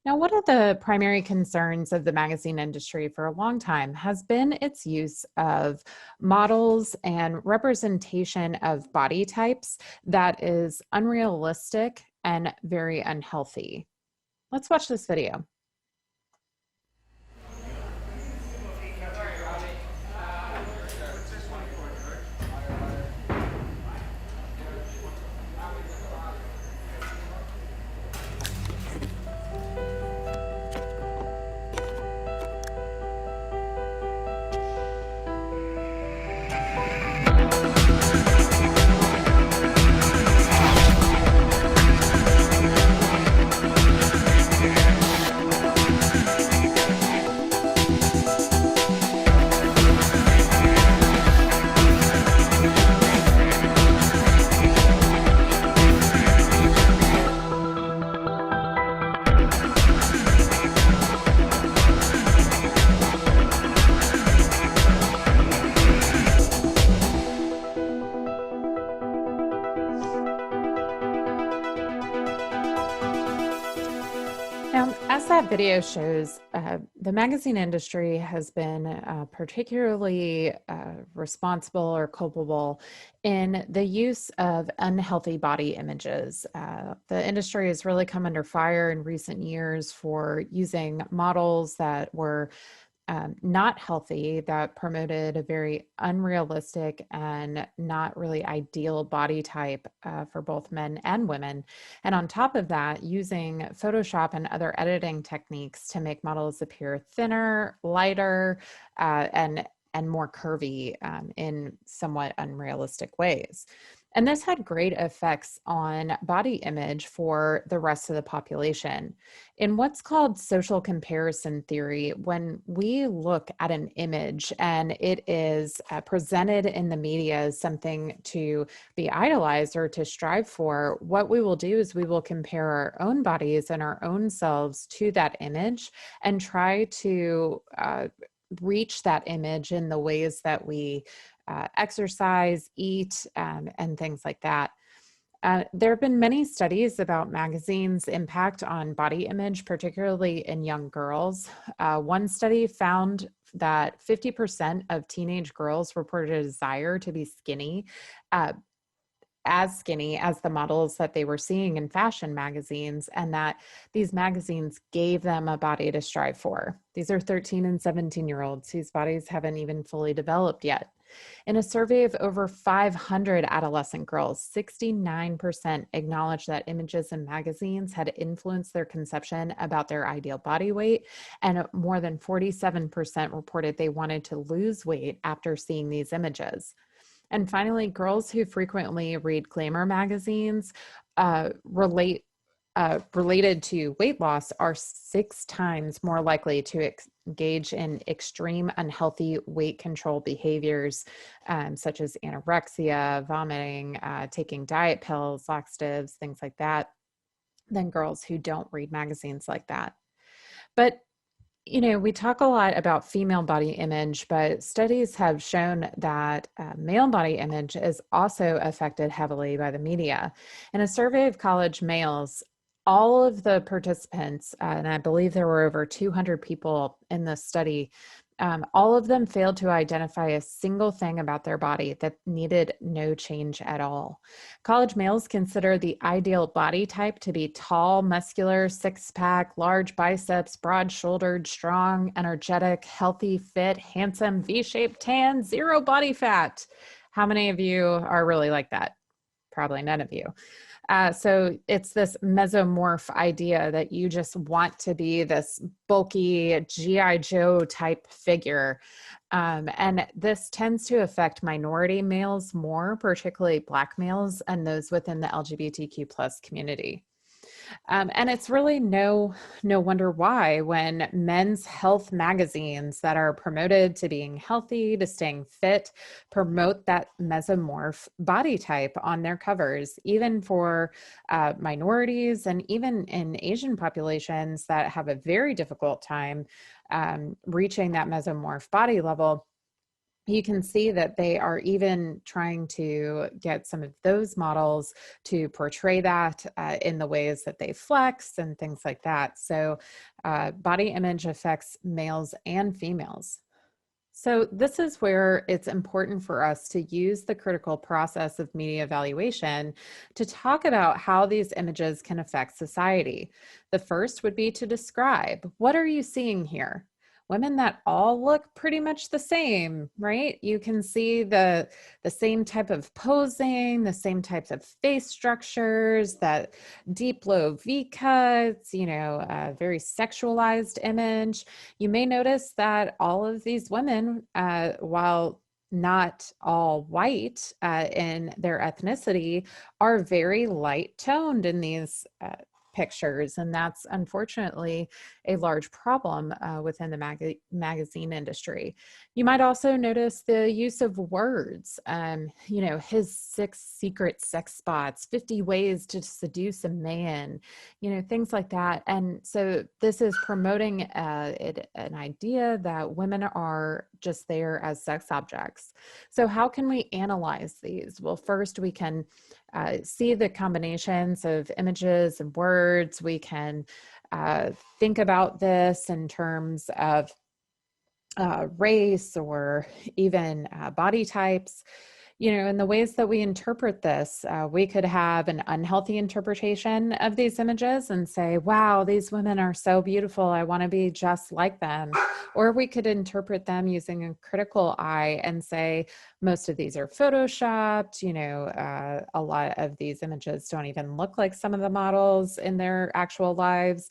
Now, one of the primary concerns of the magazine industry for a long time has been its use of models and representation of body types that is unrealistic and very unhealthy. Let's watch this video. Now, as that video shows, the magazine industry has been particularly responsible or culpable in the use of unhealthy body images. The industry has really come under fire in recent years for using models that were not healthy, that promoted a very unrealistic and not really ideal body type for both men and women. And on top of that, using Photoshop and other editing techniques to make models appear thinner, lighter, and more curvy in somewhat unrealistic ways. And this had great effects on body image for the rest of the population. In what's called social comparison theory, when we look at an image and it is presented in the media as something to be idolized or to strive for, what we will do is we will compare our own bodies and our own selves to that image and try to reach that image in the ways that we exercise, eat, and things like that. There have been many studies about magazines' impact on body image, particularly in young girls. One study found that 50% of teenage girls reported a desire to be skinny, as skinny as the models that they were seeing in fashion magazines, and that these magazines gave them a body to strive for. These are 13 and 17-year-olds whose bodies haven't even fully developed yet. In a survey of over 500 adolescent girls, 69% acknowledged that images in magazines had influenced their conception about their ideal body weight, and more than 47% reported they wanted to lose weight after seeing these images. And finally, girls who frequently read glamour magazines related to weight loss are 6 times more likely to engage in extreme unhealthy weight control behaviors, such as anorexia, vomiting, taking diet pills, laxatives, things like that, than girls who don't read magazines like that. But we talk a lot about female body image, but studies have shown that male body image is also affected heavily by the media. In a survey of college males, all of the participants, and I believe there were over 200 people in this study, all of them failed to identify a single thing about their body that needed no change at all. College males consider the ideal body type to be tall, muscular, six-pack, large biceps, broad-shouldered, strong, energetic, healthy, fit, handsome, V-shaped, tan, zero body fat. How many of you are really like that? Probably none of you. So it's this mesomorph idea that you just want to be this bulky G.I. Joe type figure. And this tends to affect minority males more, particularly Black males and those within the LGBTQ plus community. And it's really no wonder why, when men's health magazines that are promoted to being healthy, to staying fit, promote that mesomorph body type on their covers, even for minorities and even in Asian populations that have a very difficult time reaching that mesomorph body level. you can see that they are even trying to get some of those models to portray that in the ways that they flex and things like that. So body image affects males and females. So this is where it's important for us to use the critical process of media evaluation to talk about how these images can affect society. The first would be to describe, what are you seeing here? Women that all look pretty much the same, right? You can see the same type of posing, the same types of face structures, that deep low V cuts, a very sexualized image. You may notice that all of these women, while not all white in their ethnicity, are very light toned in these pictures. And that's unfortunately a large problem within the magazine industry. You might also notice the use of words, his 6 secret sex spots, 50 ways to seduce a man, things like that. And so this is promoting an idea that women are just there as sex objects. So how can we analyze these? Well, first we can see the combinations of images and words. We can think about this in terms of race or even body types. In the ways that we interpret this, we could have an unhealthy interpretation of these images and say, wow, these women are so beautiful, I want to be just like them. Or we could interpret them using a critical eye and say, most of these are photoshopped. A lot of these images don't even look like some of the models in their actual lives.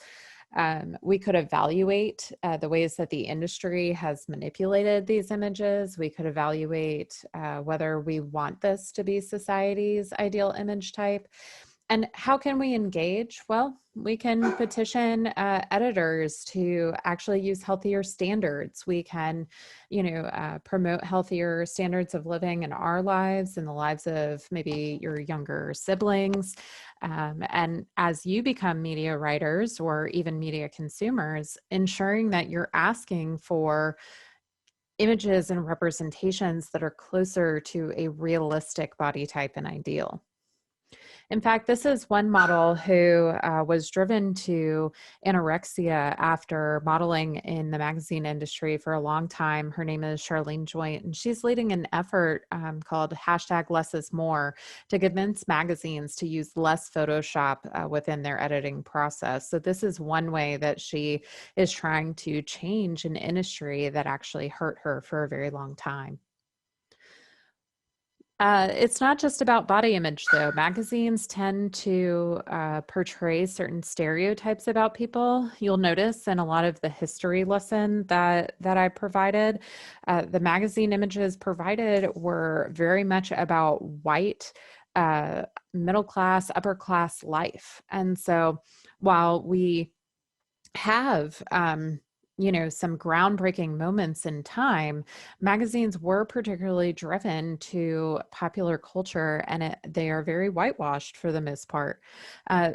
We could evaluate the ways that the industry has manipulated these images. We could evaluate whether we want this to be society's ideal image type. And how can we engage? Well, we can petition editors to actually use healthier standards. We can, promote healthier standards of living in our lives and the lives of maybe your younger siblings. And as you become media writers or even media consumers, ensuring that you're asking for images and representations that are closer to a realistic body type and ideal. In fact, this is one model who was driven to anorexia after modeling in the magazine industry for a long time. Her name is Charlene Joint, and she's leading an effort called #LessIsMore to convince magazines to use less Photoshop within their editing process. So this is one way that she is trying to change an industry that actually hurt her for a very long time. It's not just about body image, though. Magazines tend to portray certain stereotypes about people. You'll notice in a lot of the history lesson that I provided, the magazine images provided were very much about white, middle class, upper class life. And so while we have some groundbreaking moments in time, magazines were particularly driven to popular culture, and they are very whitewashed for the most part.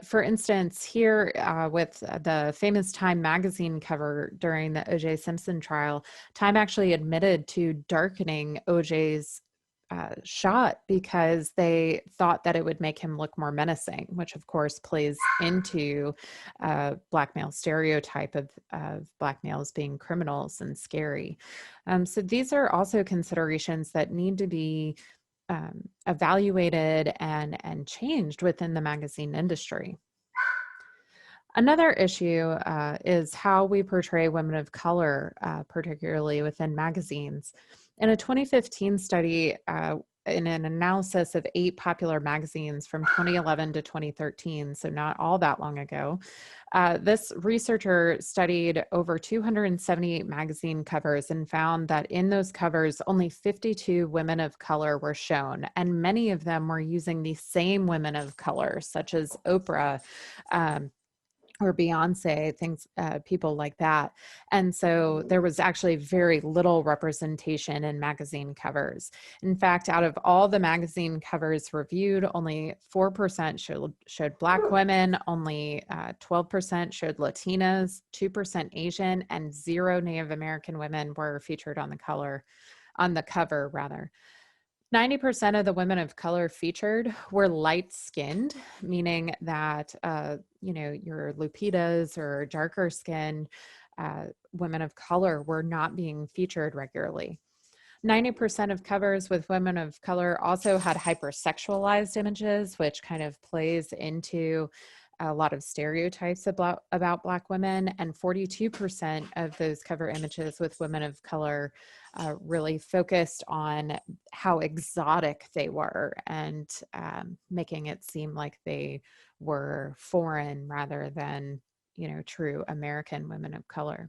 For instance, here with the famous Time magazine cover during the O.J. Simpson trial, Time actually admitted to darkening O.J.'s shot because they thought that it would make him look more menacing, which of course plays into black male stereotype of black males being criminals and scary. So these are also considerations that need to be evaluated and changed within the magazine industry. Another issue is how we portray women of color, particularly within magazines. In a 2015 study, in an analysis of 8 popular magazines from 2011 to 2013, so not all that long ago, this researcher studied over 278 magazine covers and found that in those covers, only 52 women of color were shown, and many of them were using the same women of color, such as Oprah, or Beyonce, things, people like that. And so there was actually very little representation in magazine covers. In fact, out of all the magazine covers reviewed, only 4% showed Black women, only 12% showed Latinas, 2% Asian, and 0 Native American women were featured on the cover. on the cover rather. 90% of the women of color featured were light skinned, meaning that, your Lupitas or darker skinned women of color were not being featured regularly. 90% of covers with women of color also had hypersexualized images, which kind of plays into a lot of stereotypes about Black women. And 42% of those cover images with women of color really focused on how exotic they were and making it seem like they were foreign rather than, true American women of color.